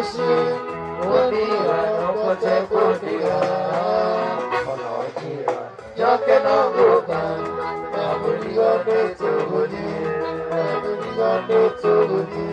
musi Udira nokote kudira Ono kira Joke no bukan Nabuligo de tugudi Nabuligo de tugudi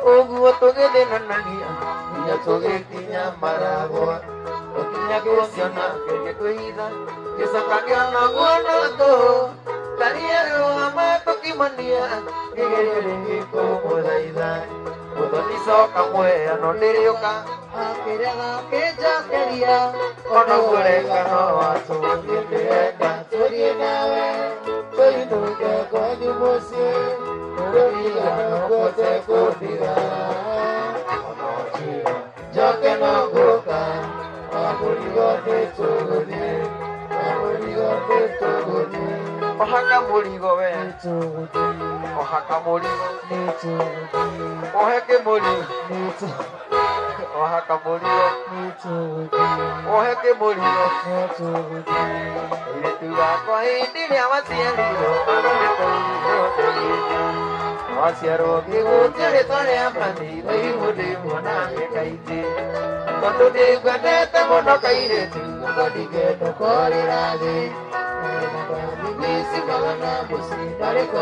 Ogu otoge de nanagia, niya toge tinya maragua, otinya kuosiana keke kuida, kesakagiana guana to, taria ama toki mania, kege como daida, odoni soka mue anonderioka, akeriaga keja keria, ono gureka no aso yendeka, tori nawe, tori nuke kwa dimusi. Udira nokote kudira Ono chira Joke no bukan Nabuligo de tugudi Nabuligo de tugudi Ohaka muligo we Ohaka muligo Oheke muligo Ohaka muligo Oheke muligo Ile tuwa kwa hindi ni amasieliro Asiaro kigo tere tore amani Wai mudi mwana kaiti Koto de gwadeta mono kaireti Kodi geto kori razi Nisi magana busi Dariko